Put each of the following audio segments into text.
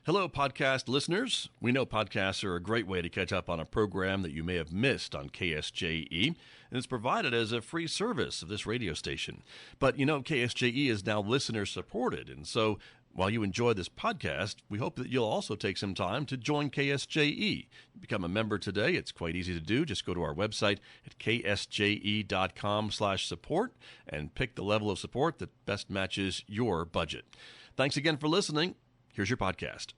Hello, podcast listeners. We know podcasts are a great way to catch up on a program that you may have missed on KSJE, and it's provided as a free service of this radio station. But you know, KSJE is now listener supported, and so while you enjoy this podcast, we hope that you'll also take some time to join KSJE. Become a member today. It's quite easy to do. Just go to our website at ksje.com/support and pick the level of support that best matches your budget. Thanks again for listening. Here's your podcast.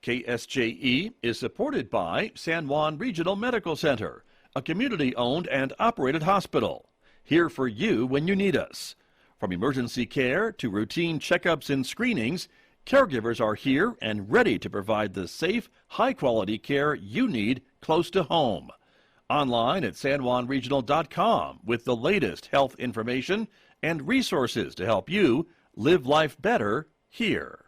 KSJE is supported by San Juan Regional Medical Center, a community-owned and operated hospital. Here for you when you need us. From emergency care to routine checkups and screenings, caregivers are here and ready to provide the safe, high-quality care you need close to home. Online at sanjuanregional.com with the latest health information and resources to help you live life better here.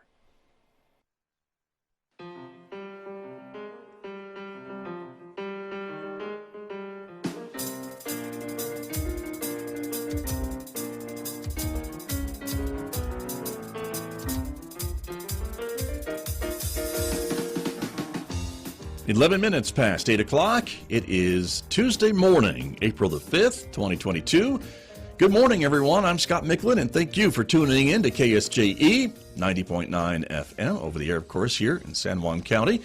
"11 minutes past 8 o'clock. It is Tuesday morning, April the 5th, 2022. Good morning, everyone. I'm Scott Michlin, and thank you for tuning in to KSJE 90.9 FM over the air, of course, here in San Juan County.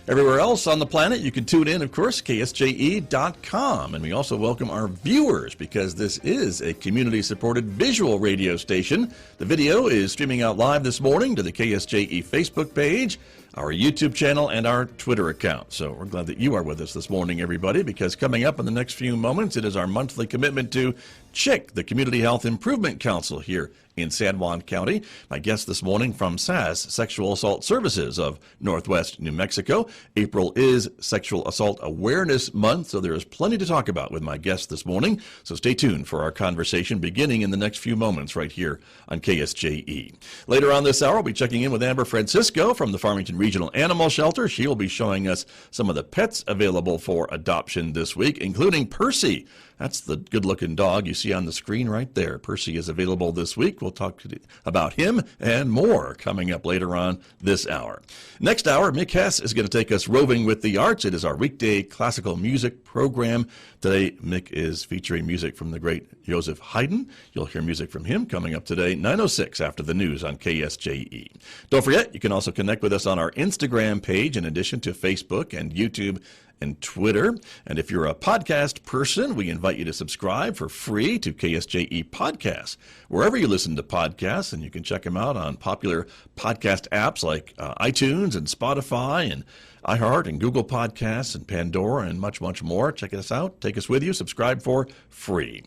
Everywhere else on the planet, you can tune in, of course, ksje.com. And we also welcome our viewers because this is a community-supported visual radio station. The video is streaming out live this morning to the KSJE Facebook page, our YouTube channel, and our Twitter account. So we're glad that you are with us this morning, everybody, because coming up in the next few moments, it is our monthly commitment to C.H.I.C, the Community Health Improvement Council here in San Juan County. My guest this morning from C.H.I.C, Sexual Assault Services of Northwest New Mexico. April is Sexual Assault Awareness Month, so there is plenty to talk about with my guest this morning. So stay tuned for our conversation beginning in the next few moments right here on KSJE. Later on this hour, we'll be checking in with Amber Francisco from the Farmington Regional Animal Shelter. She will be showing us some of the pets available for adoption this week, including Percy. That's the good-looking dog you see on the screen right there. Percy is available this week. We'll talk about him and more coming up later on this hour. Next hour, Mick Hess is going to take us roving with the arts. It is our weekday classical music program. Today, Mick is featuring music from the great Joseph Haydn. You'll hear music from him coming up today, 9:06 after the news on KSJE. Don't forget, you can also connect with us on our Instagram page in addition to Facebook and YouTube and Twitter. And if you're a podcast person, we invite you to subscribe for free to KSJE Podcasts, wherever you listen to podcasts, and you can check them out on popular podcast apps like iTunes and Spotify and iHeart and Google Podcasts and Pandora and much, much more. Check us out. Take us with you. Subscribe for free.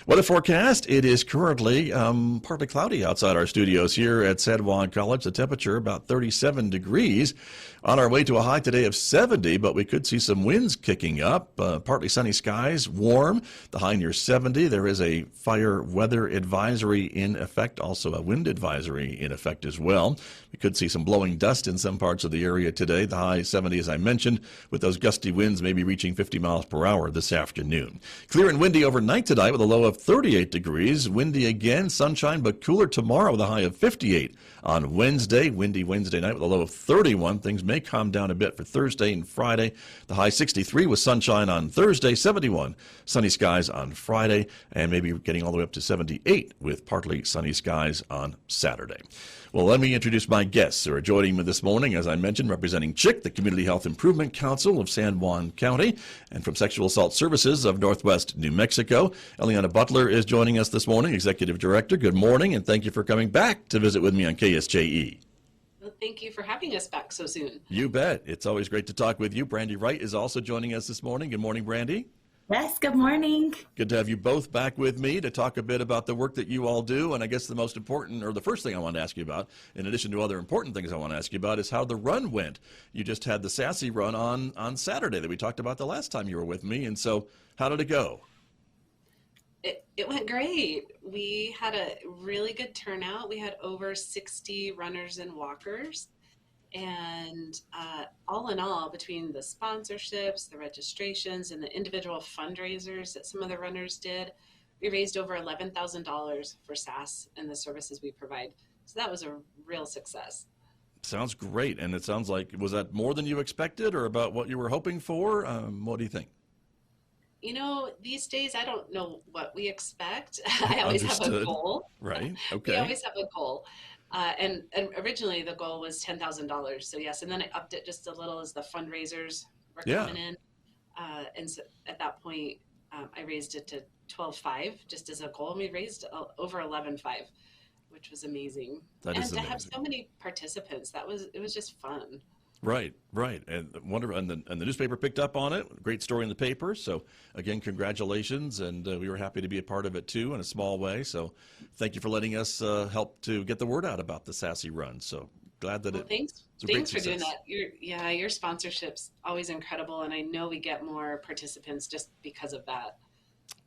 Weather forecast, it is currently partly cloudy outside our studios here at San Juan College. The temperature about 37 degrees. On our way to a high today of 70, but we could see some winds kicking up. Partly sunny skies, warm. The high near 70. There is a fire weather advisory in effect, also a wind advisory in effect as well. We could see some blowing dust in some parts of the area today. The high 70, as I mentioned, with those gusty winds maybe reaching 50 miles per hour this afternoon. Clear and windy overnight tonight with a low of 38 degrees. Windy again, sunshine, but cooler tomorrow with a high of 58. On Wednesday, windy Wednesday night with a low of 31. Things may calm down a bit for Thursday and Friday. The high 63 with sunshine on Thursday, 71 sunny skies on Friday, and maybe getting all the way up to 78 with partly sunny skies on Saturday. Well, let me introduce my guests who are joining me this morning, as I mentioned, representing C.H.I.C, the Community Health Improvement Council of San Juan County, and from Sexual Assault Services of Northwest New Mexico. Eliana Butler is joining us this morning, Executive Director. Good morning, and thank you for coming back to visit with me on KSJE. Well, thank you for having us back so soon. You bet. It's always great to talk with you. Brandy Wright is also joining us this morning. Good morning, Brandy. Yes, good morning. Good to have you both back with me to talk a bit about the work that you all do. And I guess the most important, or the first thing I want to ask you about, in addition to other important things I want to ask you about, is how the run went. You just had the Sassy run on Saturday that we talked about the last time you were with me. And so how did it go? It went great. We had a really good turnout. We had over 60 runners and walkers. And all in all, between the sponsorships, the registrations, and the individual fundraisers that some of the runners did, we raised over $11,000 for SAS and the services we provide. So that was a real success. Sounds great. And it sounds like, was that more than you expected or about what you were hoping for? What do you think? These days I don't know what we expect. I always have a Understood. goal. Right. We Okay. always have a goal. And originally the goal was $10,000. So yes, and then I upped it just a little as the fundraisers were Yeah, coming in. And so at that point, I raised it to 12.5 just as a goal. And we raised over 11.5, which was amazing. that And is to have amazing. so many participants, it was just fun. Right, right, and wonderful, and the newspaper picked up on it. Great story in the paper. So again, congratulations, and we were happy to be a part of it too in a small way. So thank you for letting us help to get the word out about the Sassy Run. So glad that Well, it's a great thanks for doing success. that. Your sponsorship's always incredible, and I know we get more participants just because of that.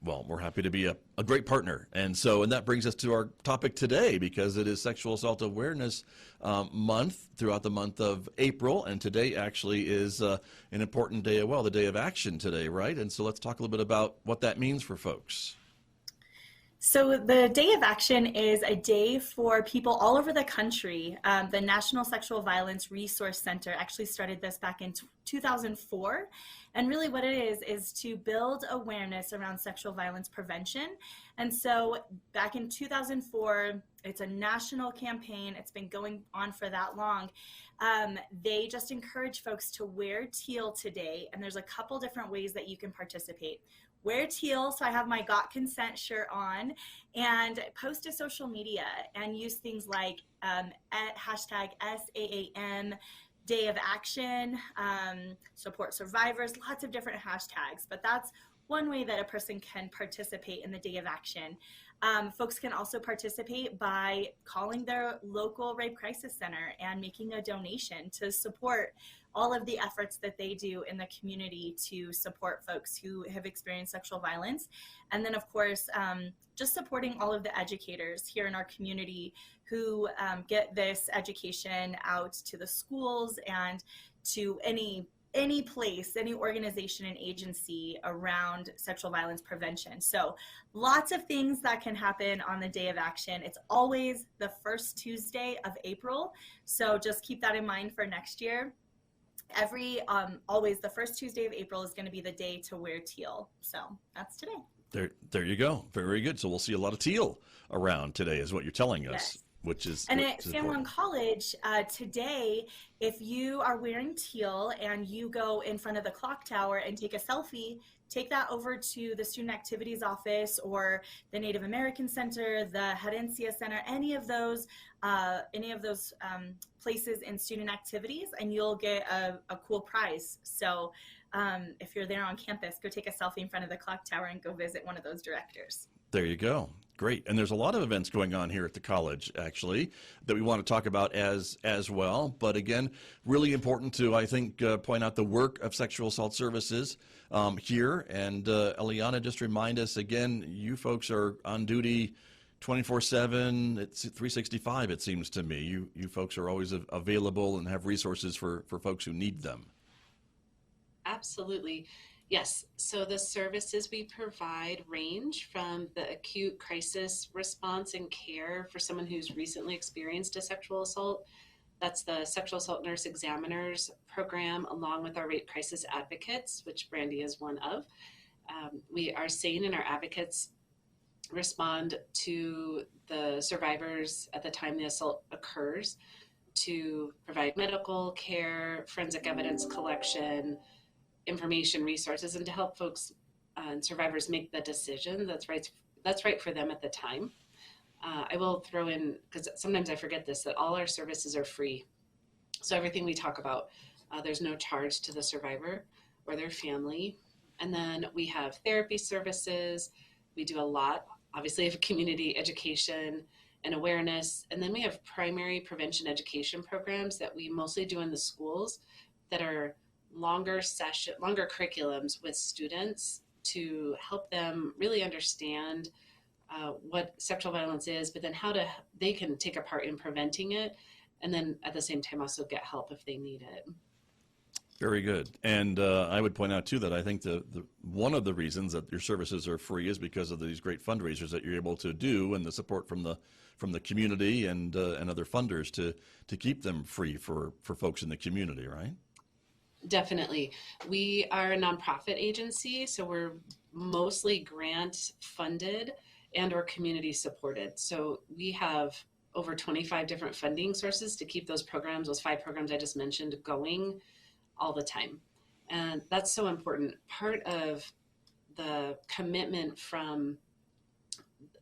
Well, we're happy to be a great partner. And that brings us to our topic today because it is Sexual Assault Awareness Month throughout the month of April. And today actually is an important day, the day of action today, right? And so let's talk a little bit about what that means for folks. So the Day of Action is a day for people all over the country. The National Sexual Violence Resource Center actually started this back in 2004. And really what it is to build awareness around sexual violence prevention. And so back in 2004, it's a national campaign. It's been going on for that long. They just encourage folks to wear teal today. And there's a couple different ways that you can participate. Wear teal, so I have my Got Consent shirt on, and post to social media and use things like at hashtag SAAM, Day of Action, support survivors, lots of different hashtags, but that's one way that a person can participate in the Day of Action. Folks can also participate by calling their local rape crisis center and making a donation to support all of the efforts that they do in the community to support folks who have experienced sexual violence. And then, of course, just supporting all of the educators here in our community who get this education out to the schools and to any place, any organization and agency around sexual violence prevention. So lots of things that can happen on the Day of Action. It's always the first Tuesday of April. So just keep that in mind for next year. Always the first Tuesday of April is going to be the day to wear teal. So that's today. There you go. Very good. So we'll see a lot of teal around today is what you're telling us. Yes. Which is at San Juan College today, if you are wearing teal and you go in front of the clock tower and take a selfie, take that over to the Student Activities Office or the Native American Center, the Herencia Center, any of those places in student activities, and you'll get a cool prize. So if you're there on campus, go take a selfie in front of the clock tower and go visit one of those directors. There you go. Great. And there's a lot of events going on here at the college, actually, that we want to talk about as well. But again, really important to, I think, point out the work of sexual assault services here. And Eliana, just remind us again, you folks are on duty 24/7. It's 365, it seems to me. You folks are always available and have resources for folks who need them. Absolutely. Yes. So the services we provide range from the acute crisis response and care for someone who's recently experienced a sexual assault. That's the Sexual Assault Nurse Examiners program, along with our rape crisis advocates, which Brandy is one of. Our SANE and our advocates respond to the survivors at the time the assault occurs to provide medical care, forensic evidence collection, information resources, and to help folks and survivors make the decision that's right for them at the time. I will throw in, because sometimes I forget this, that all our services are free. So everything we talk about, there's no charge to the survivor or their family. And then we have therapy services. We do a lot, obviously, of community education and awareness. And then we have primary prevention education programs that we mostly do in the schools that are longer curriculums with students to help them really understand what sexual violence is, but then they can take a part in preventing it, and then at the same time also get help if they need it. Very good. And I would point out, too, that I think the one of the reasons that your services are free is because of these great fundraisers that you're able to do and the support from the community and other funders to keep them free for folks in the community, right? Definitely. We are a nonprofit agency, so we're mostly grant funded and or community supported. So we have over 25 different funding sources to keep those programs, those 5 programs I just mentioned, going all the time. And that's so important. Part of the commitment from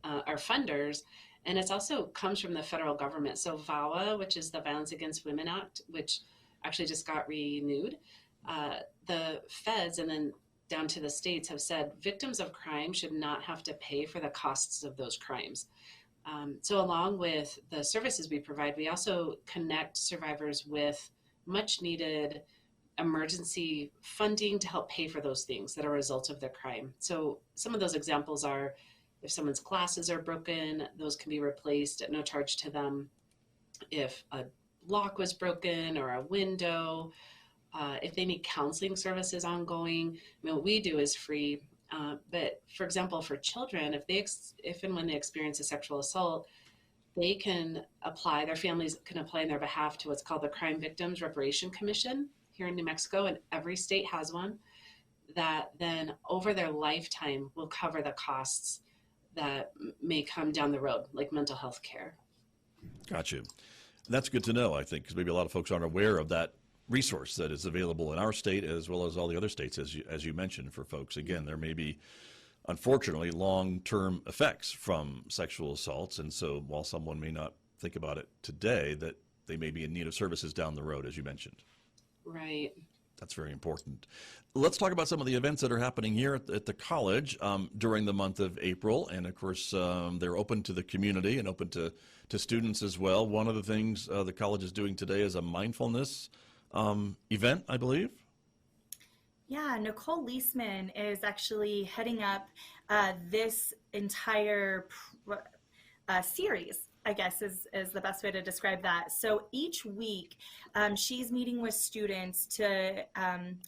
our funders, and it also comes from the federal government. So VAWA, which is the Violence Against Women Act, which actually just got renewed, the feds and then down to the states have said victims of crime should not have to pay for the costs of those crimes. So along with the services we provide, we also connect survivors with much needed emergency funding to help pay for those things that are a result of the crime. So some of those examples are if someone's glasses are broken, those can be replaced at no charge to them. If a lock was broken or a window, if they need counseling services ongoing, I mean, what we do is free. But for example, for children, if and when they experience a sexual assault, they can apply, their families can apply on their behalf to what's called the Crime Victims Reparation Commission here in New Mexico, and every state has one that then over their lifetime will cover the costs that may come down the road, like mental health care. Gotcha. That's good to know, I think, because maybe a lot of folks aren't aware of that resource that is available in our state as well as all the other states, as you mentioned, for folks. Again, there may be, unfortunately, long-term effects from sexual assaults, and so while someone may not think about it today, that they may be in need of services down the road, as you mentioned. Right. That's very important. Let's talk about some of the events that are happening here at the college during the month of April. And of course, they're open to the community and open to students as well. One of the things the college is doing today is a mindfulness event, I believe. Yeah, Nicole Leisman is actually heading up this entire series, I guess is the best way to describe that. So each week, she's meeting with students to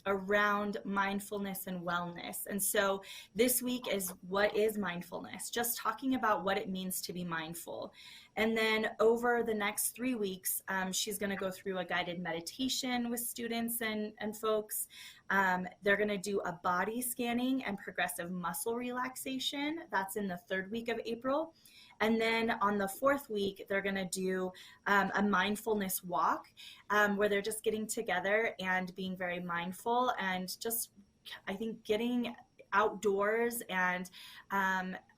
around mindfulness and wellness. And so this week is what is mindfulness, just talking about what it means to be mindful. And then over the next 3 weeks, she's going to go through a guided meditation with students and folks. They're going to do a body scanning and progressive muscle relaxation. That's in the 3rd week of April. And then on the 4th week, they're going to do a mindfulness walk where they're just getting together and being very mindful and just, I think, getting outdoors, and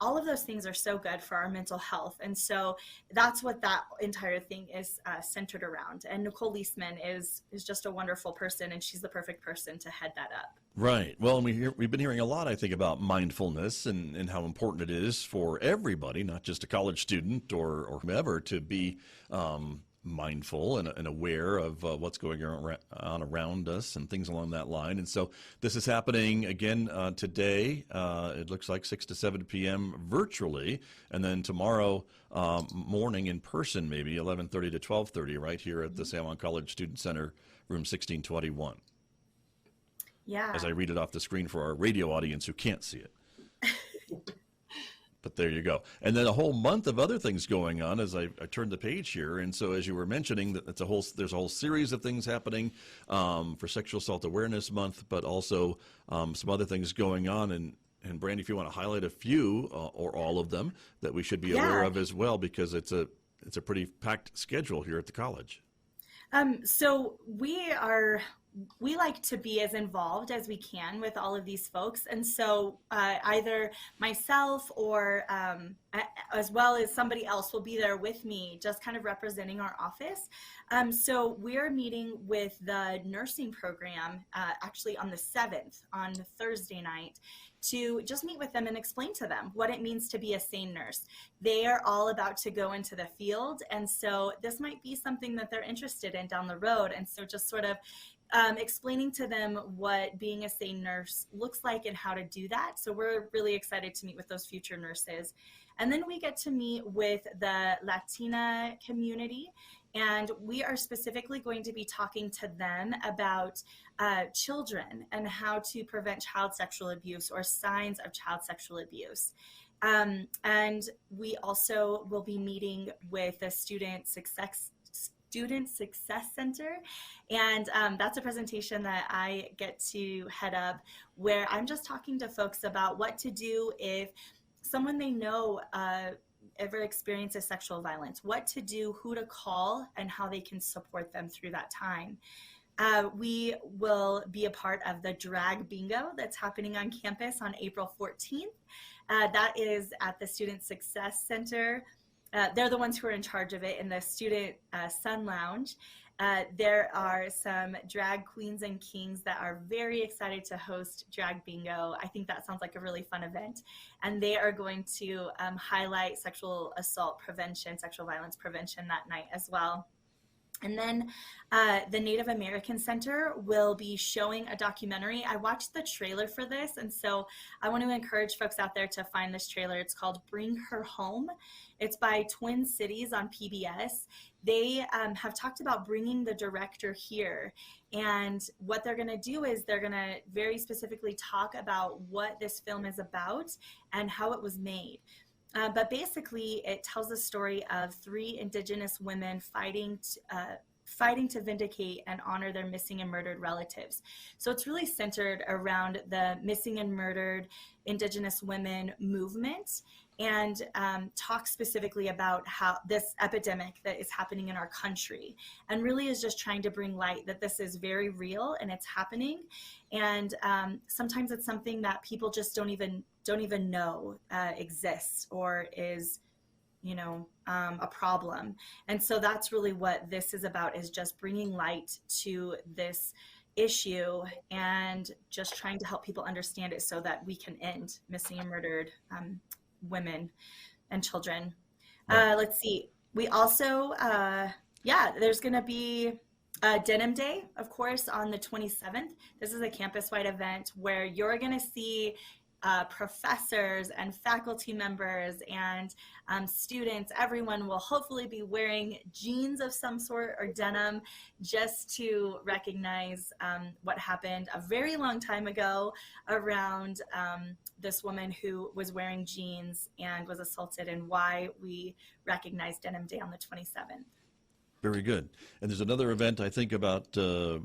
all of those things are so good for our mental health. And so that's what that entire thing is centered around. And Nicole Leisman is just a wonderful person, and she's the perfect person to head that up. Right. Well, we've been hearing a lot, I think, about mindfulness and how important it is for everybody, not just a college student or whomever, to be mindful and aware of what's going on around us and things along that line. And so this is happening again today. It looks like 6 to 7 p.m. virtually, and then tomorrow morning in person, maybe 11:30 to 12:30, right here at the San Juan College Student Center, room 1621. Yeah. As I read it off the screen for our radio audience who can't see it. But there you go. And then a whole month of other things going on as I turned the page here. And so as you were mentioning, there's a whole series of things happening for Sexual Assault Awareness Month, but also some other things going on. And Brandy, if you want to highlight a few or all of them that we should be aware of as well, because it's a pretty packed schedule here at the college. So we like to be as involved as we can with all of these folks. And so either myself or as well as somebody else will be there with me, just kind of representing our office. So we're meeting with the nursing program actually on the 7th, on Thursday night, to just meet with them and explain to them what it means to be a SANE nurse. They are all about to go into the field, and so this might be something that they're interested in down the road. And so just sort of explaining to them what being a SANE nurse looks like and how to do that. So we're really excited to meet with those future nurses. And then we get to meet with the Latina community And we are specifically going to be talking to them about children and how to prevent child sexual abuse or signs of child sexual abuse. And we also will be meeting with the Student Success Center. And that's a presentation that I get to head up, where I'm just talking to folks about what to do if someone they know ever experiences sexual violence, what to do, who to call, and how they can support them through that time. We will be a part of the drag bingo that's happening on campus on April 14th. That is at the Student Success Center. They're the ones who are in charge of it in the Student Sun Lounge. There are some drag queens and kings that are very excited to host drag bingo. I think that sounds like a really fun event. And they are going to highlight sexual assault prevention, sexual violence prevention that night as well. And then the Native American Center will be showing a documentary. I watched the trailer for this, and so I want to encourage folks out there to find this trailer. It's called Bring Her Home. It's by Twin Cities on PBS. They have talked about bringing the director here, and what they're going to do is they're going to very specifically talk about what this film is about and how it was made. But basically, it tells the story of 3 Indigenous women fighting to vindicate and honor their missing and murdered relatives. So it's really centered around the missing and murdered Indigenous women movement, and talks specifically about how this epidemic that is happening in our country, and really is just trying to bring light that this is very real and it's happening. And sometimes it's something that people just don't even know exists or is, a problem. And so that's really what this is about, is just bringing light to this issue and just trying to help people understand it so that we can end missing and murdered women and children. Right. Let's see. We also, there's going to be Denim Day, of course, on the 27th. This is a campus-wide event where you're going to see professors and faculty members and students. Everyone will hopefully be wearing jeans of some sort or denim, just to recognize what happened a very long time ago around this woman who was wearing jeans and was assaulted, and why we recognize Denim Day on the 27th. Very good. And there's another event, I think, about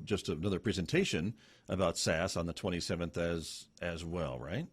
just another presentation about SAS on the 27th as well, right?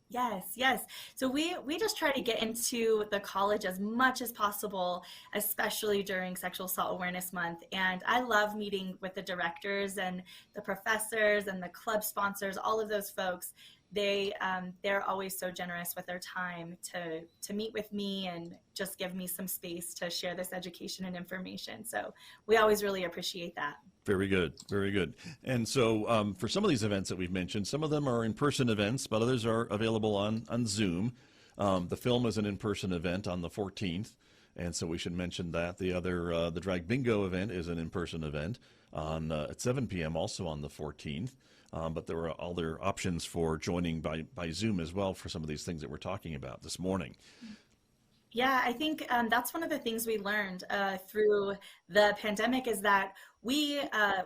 Yes. So we just try to get into the college as much as possible, especially during Sexual Assault Awareness Month. And I love meeting with the directors and the professors and the club sponsors, all of those folks. They're always so generous with their time to meet with me and just give me some space to share this education and information. So we always really appreciate that. Very good. Very good. And so for some of these events that we've mentioned, some of them are in-person events, but others are available on Zoom. The film is an in-person event on the 14th, and so we should mention that. The other, the Drag Bingo event is an in-person event at 7 p.m. also on the 14th. But there are other options for joining by Zoom as well for some of these things that we're talking about this morning. Yeah, I think that's one of the things we learned through the pandemic, is that we,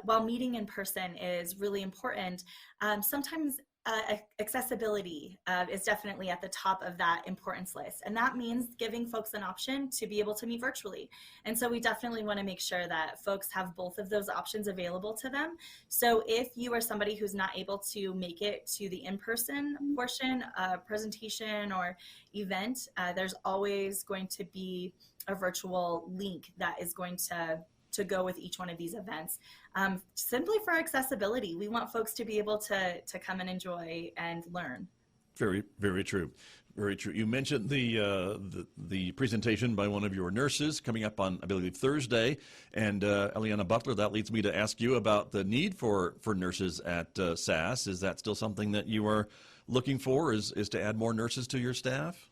while meeting in person is really important, sometimes accessibility is definitely at the top of that importance list. And that means giving folks an option to be able to meet virtually. And so we definitely want to make sure that folks have both of those options available to them. So if you are somebody who's not able to make it to the in-person portion, presentation or event, there's always going to be a virtual link that is going to go with each one of these events, simply for accessibility. We want folks to be able to come and enjoy and learn. Very, very true. Very true. You mentioned the presentation by one of your nurses coming up on, I believe, Thursday. And Eliana Butler, that leads me to ask you about the need for nurses at SAS. Is that still something that you are looking for, is to add more nurses to your staff?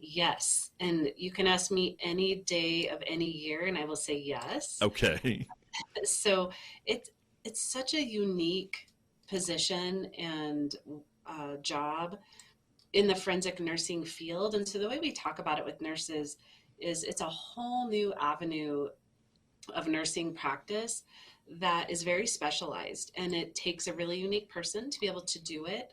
Yes, and you can ask me any day of any year, and I will say yes. Okay. So it's such a unique position and job in the forensic nursing field. And so the way we talk about it with nurses is it's a whole new avenue of nursing practice that is very specialized, and it takes a really unique person to be able to do it.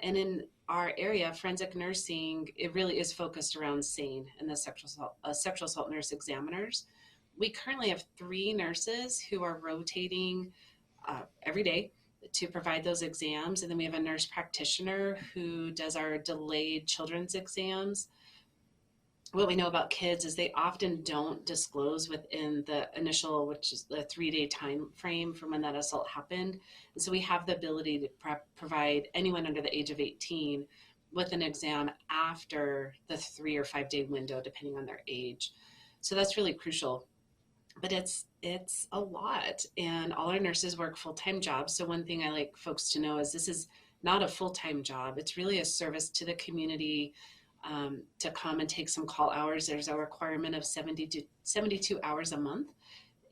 And in our area, forensic nursing, it really is focused around SANE and the sexual assault nurse examiners. We currently have 3 nurses who are rotating every day to provide those exams. And then we have a nurse practitioner who does our delayed children's exams. What we know about kids is they often don't disclose within the initial, which is the 3-day time frame from when that assault happened. And so we have the ability to provide anyone under the age of 18 with an exam after the 3 or 5-day window, depending on their age. So that's really crucial. But it's a lot, and all our nurses work full-time jobs. So one thing I like folks to know is this is not a full-time job. It's really a service to the community, to come and take some call hours. There's a requirement of 72 hours a month,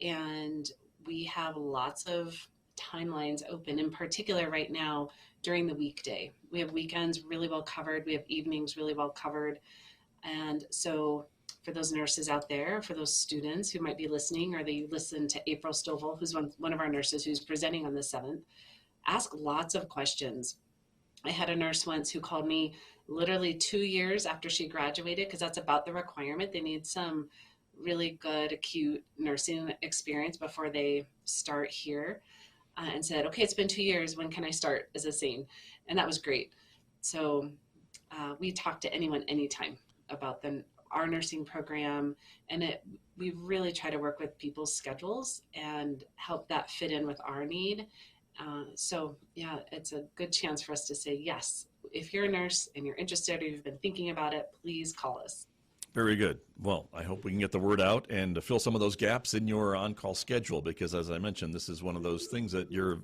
and we have lots of timelines open, in particular right now during the weekday. We have weekends really well covered. We have evenings really well covered. And so for those nurses out there, for those students who might be listening, or they listen to April Stovall, who's one of our nurses who's presenting on the 7th, ask lots of questions. I had a nurse once who called me literally 2 years after she graduated, because that's about the requirement. They need some really good acute nursing experience before they start here, and said, okay, it's been 2 years. When can I start as a SANE? And that was great. So we talk to anyone, anytime about our nursing program, and we really try to work with people's schedules and help that fit in with our need. So yeah, it's a good chance for us to say, yes, if you're a nurse and you're interested or you've been thinking about it, please call us. Very good. Well, I hope we can get the word out and to fill some of those gaps in your on-call schedule, because as I mentioned, this is one of those things that your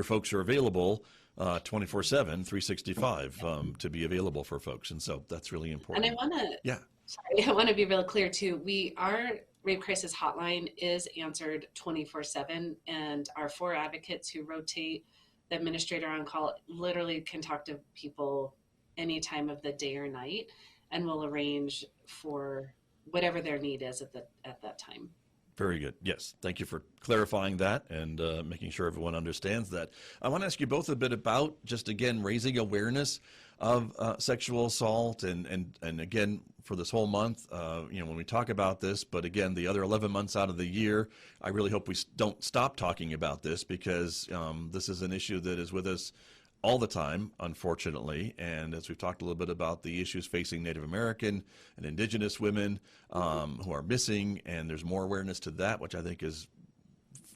folks are available 24/7, 365 to be available for folks. And so that's really important. And I want to be real clear too. Our rape crisis hotline is answered 24/7, and our 4 advocates who rotate the administrator on call literally can talk to people any time of the day or night, and will arrange for whatever their need is at that time. Very good. Yes. Thank you for clarifying that and making sure everyone understands that. I want to ask you both a bit about just, again, raising awareness of sexual assault and again, for this whole month, when we talk about this, but again, the other 11 months out of the year, I really hope we don't stop talking about this, because this is an issue that is with us all the time, unfortunately. And as we've talked a little bit about the issues facing Native American and Indigenous women who are missing, and there's more awareness to that, which I think is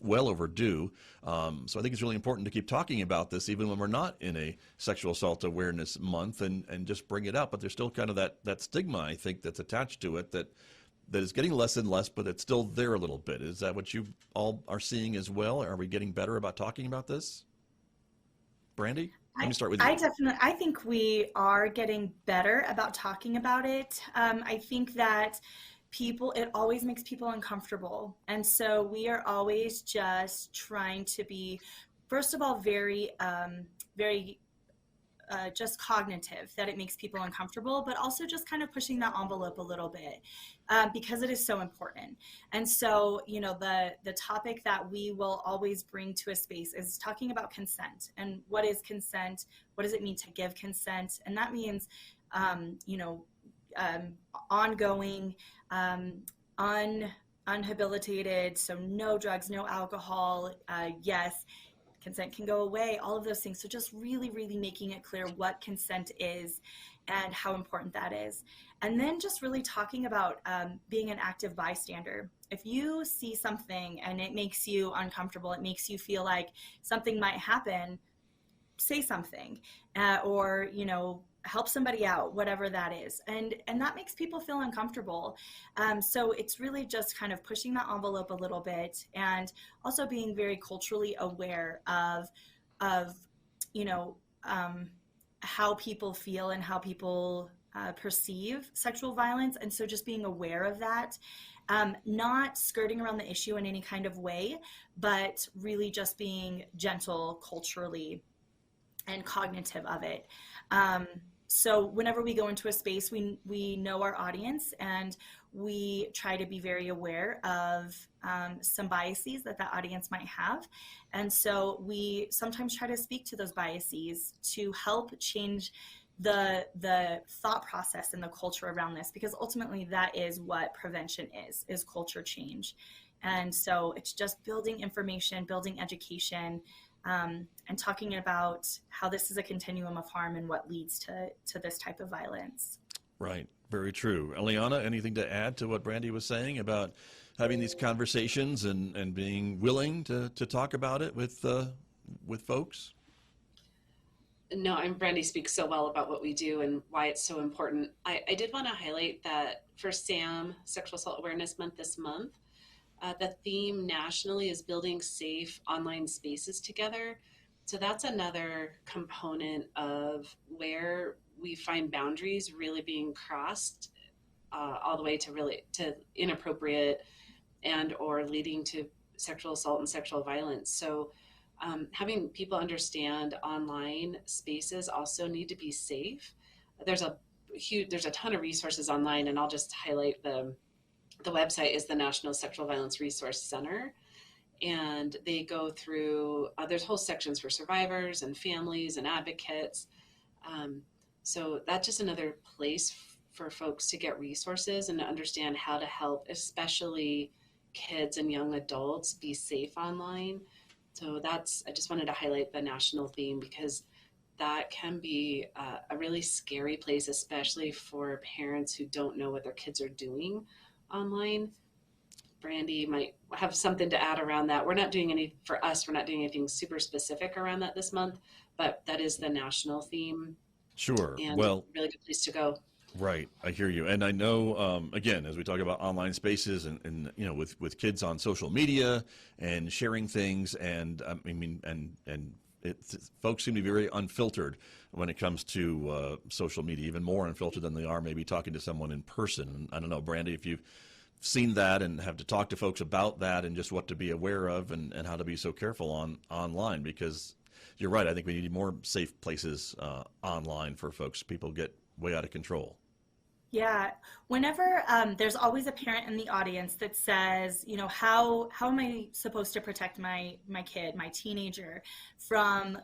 well overdue. So I think it's really important to keep talking about this, even when we're not in a sexual assault awareness month, and just bring it up. But there's still kind of that stigma, I think, that's attached to it that is getting less and less, but it's still there a little bit. Is that what you all are seeing as well? Are we getting better about talking about this? Brandy, let me start with you. I think we are getting better about talking about it. I think that it always makes people uncomfortable. And so we are always just trying to be, first of all, very just cognitive, that it makes people uncomfortable, but also just kind of pushing that envelope a little bit, because it is so important. And so, the topic that we will always bring to a space is talking about consent. And what is consent? What does it mean to give consent? And that means, ongoing, unhabilitated, so no drugs, no alcohol, yes, consent can go away, all of those things. So just really, really making it clear what consent is and how important that is. And then just really talking about being an active bystander. If you see something and it makes you uncomfortable, it makes you feel like something might happen, say something, or, help somebody out, whatever that is. And that makes people feel uncomfortable. So it's really just kind of pushing that envelope a little bit, and also being very culturally aware of how people feel and how people perceive sexual violence. And so just being aware of that, not skirting around the issue in any kind of way, but really just being gentle culturally and cognitive of it. So whenever we go into a space, we know our audience, and we try to be very aware of some biases that the audience might have. And so we sometimes try to speak to those biases to help change the thought process and the culture around this, because ultimately that is what prevention is culture change. And so it's just building information, building education, and talking about how this is a continuum of harm and what leads to this type of violence. Right. Very true. Eliana, anything to add to what Brandy was saying about having these conversations and being willing to talk about it with folks? No, and Brandy speaks so well about what we do and why it's so important. I did want to highlight that for SAM, Sexual Assault Awareness Month this month, the theme nationally is building safe online spaces together. So that's another component of where we find boundaries really being crossed all the way to inappropriate and or leading to sexual assault and sexual violence. So having people understand online spaces also need to be safe. There's a ton of resources online, and I'll just highlight the website is the National Sexual Violence Resource Center. And they go through, there's whole sections for survivors and families and advocates. So that's just another place for folks to get resources and to understand how to help, especially kids and young adults, be safe online. So I just wanted to highlight the national theme, because that can be a really scary place, especially for parents who don't know what their kids are doing online. Brandy might have something to add around that. We're not doing anything super specific around that this month, but that is the national theme. Sure. And well, really good place to go. Right. I hear you. And I know, again, as we talk about online spaces and with kids on social media and sharing things, and folks seem to be very unfiltered when it comes to social media, even more unfiltered than they are maybe talking to someone in person. And I don't know, Brandy, if you've seen that and have to talk to folks about that and just what to be aware of and how to be so careful online, because you're right. I think we need more safe places online for folks. People get way out of control. Yeah. Whenever there's always a parent in the audience that says, how am I supposed to protect my kid, my teenager from,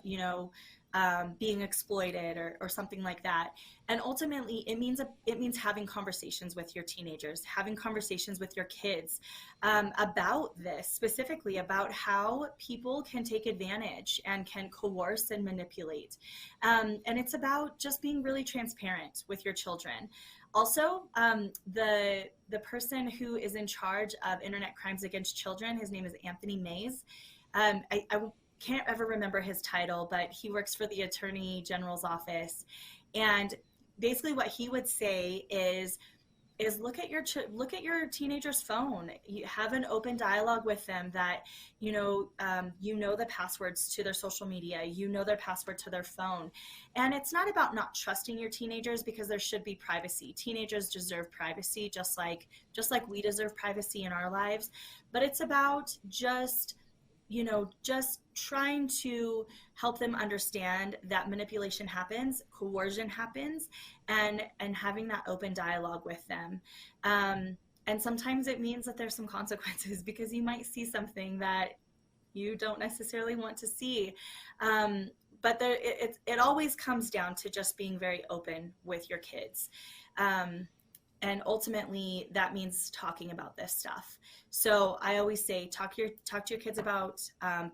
being exploited or something like that. And ultimately it means having conversations with your teenagers, having conversations with your kids about this, specifically about how people can take advantage and can coerce and manipulate. And it's about just being really transparent with your children. Also, the person who is in charge of internet crimes against children, his name is Anthony Mays. I can't ever remember his title, but he works for the Attorney General's office. And basically what he would say is look at your teenager's phone. You have an open dialogue with them that, the passwords to their social media, their password to their phone. And it's not about not trusting your teenagers, because there should be privacy. Teenagers deserve privacy, just like we deserve privacy in our lives. But it's about just trying to help them understand that manipulation happens, coercion happens, and having that open dialogue with them. And sometimes it means that there's some consequences, because you might see something that you don't necessarily want to see. But it always comes down to just being very open with your kids. And ultimately, that means talking about this stuff. So I always say, talk to your kids about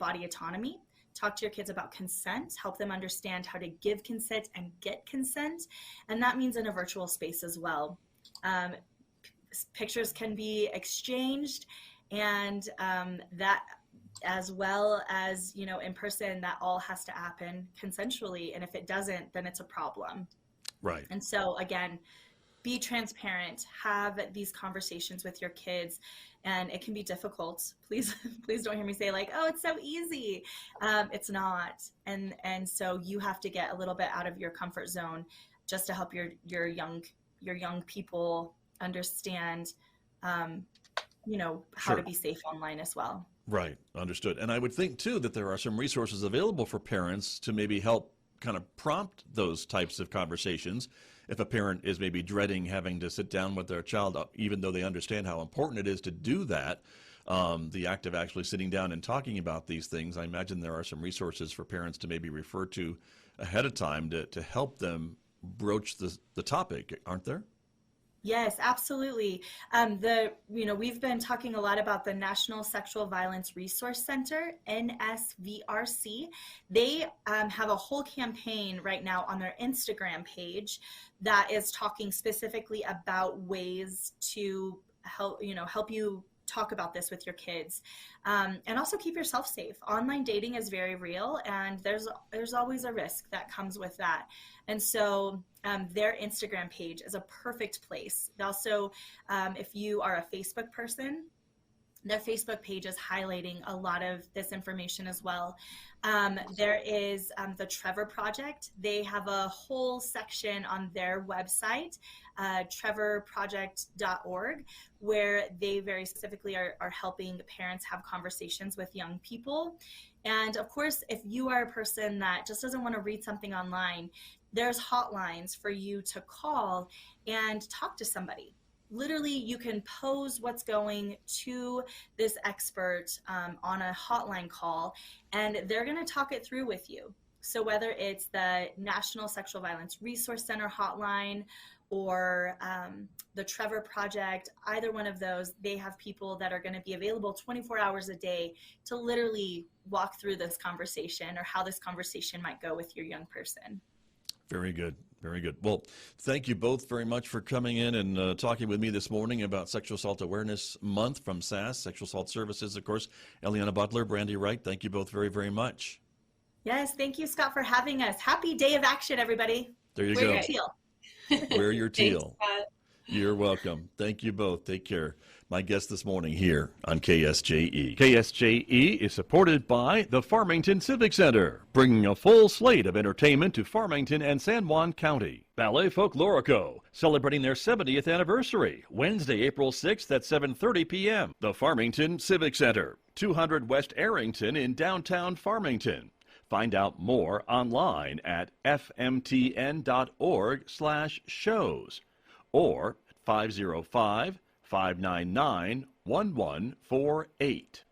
body autonomy. Talk to your kids about consent. Help them understand how to give consent and get consent. And that means in a virtual space as well. Pictures can be exchanged, and that, as well as in person, that all has to happen consensually. And if it doesn't, then it's a problem. Right. And so again, be transparent, have these conversations with your kids, and it can be difficult. Please don't hear me say like, oh, it's so easy. It's not. And so you have to get a little bit out of your comfort zone just to help your young people understand, how Sure. to be safe online as well. Right. Understood. And I would think too that there are some resources available for parents to maybe help kind of prompt those types of conversations if a parent is maybe dreading having to sit down with their child, even though they understand how important it is to do that. The act of actually sitting down and talking about these things, I imagine there are some resources for parents to maybe refer to ahead of time to help them broach the topic, aren't there? Yes, absolutely. We've been talking a lot about the National Sexual Violence Resource Center, NSVRC. They have a whole campaign right now on their Instagram page that is talking specifically about ways to help you talk about this with your kids, and also keep yourself safe. Online dating is very real, and there's always a risk that comes with that. And so their Instagram page is a perfect place. Also, if you are a Facebook person, their Facebook page is highlighting a lot of this information as well. There is the Trevor Project. They have a whole section on their website, trevorproject.org, where they very specifically are helping parents have conversations with young people. And of course, if you are a person that just doesn't want to read something online, there's hotlines for you to call and talk to somebody. Literally, you can pose what's going to this expert on a hotline call, and they're going to talk it through with you. So whether it's the National Sexual Violence Resource Center hotline or the Trevor Project, either one of those, they have people that are going to be available 24 hours a day to literally walk through this conversation or how this conversation might go with your young person. Very good. Very good. Well, thank you both very much for coming in and talking with me this morning about Sexual Assault Awareness Month from SAS, Sexual Assault Services, of course. Eliana Butler, Brandy Wright, thank you both very, very much. Yes, thank you, Scott, for having us. Happy Day of Action, everybody. There you Wear go. Your teal. Wear your teal. Thanks, You're welcome. Thank you both. Take care. My guest this morning here on KSJE. KSJE is supported by the Farmington Civic Center, bringing a full slate of entertainment to Farmington and San Juan County. Ballet Folklorico, celebrating their 70th anniversary, Wednesday, April 6th at 7:30 p.m. The Farmington Civic Center, 200 West Arrington in downtown Farmington. Find out more online at fmtn.org/shows or 505-599-1148.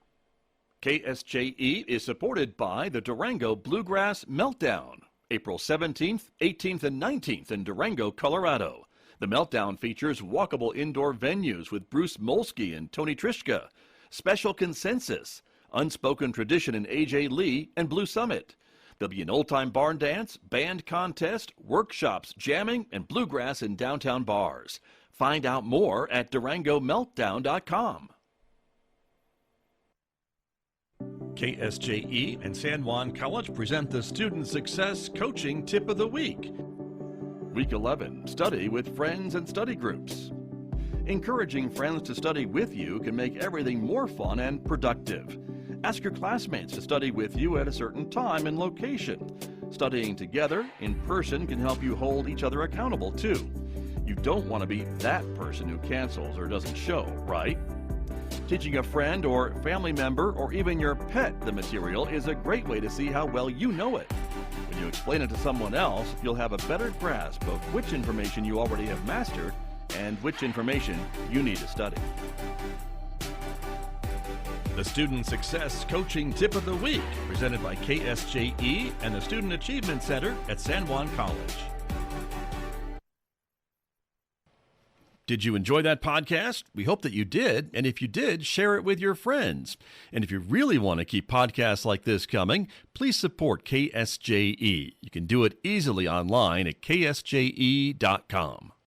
KSJE is supported by the Durango Bluegrass Meltdown, April 17th, 18th, and 19th in Durango, Colorado. The Meltdown features walkable indoor venues with Bruce Molsky and Tony Trischka, Special Consensus, Unspoken Tradition in A.J. Lee, and Blue Summit. There'll be an old-time barn dance, band contest, workshops, jamming, and bluegrass in downtown bars. Find out more at DurangoMeltdown.com. KSJE and San Juan College present the Student Success Coaching Tip of the Week. Week 11, study with friends and study groups. Encouraging friends to study with you can make everything more fun and productive. Ask your classmates to study with you at a certain time and location. Studying together in person can help you hold each other accountable too. You don't want to be that person who cancels or doesn't show, right? Teaching a friend or family member or even your pet the material is a great way to see how well you know it. When you explain it to someone else, you'll have a better grasp of which information you already have mastered and which information you need to study. The Student Success Coaching Tip of the Week, presented by KSJE and the Student Achievement Center at San Juan College. Did you enjoy that podcast? We hope that you did. And if you did, share it with your friends. And if you really want to keep podcasts like this coming, please support KSJE. You can do it easily online at ksje.com.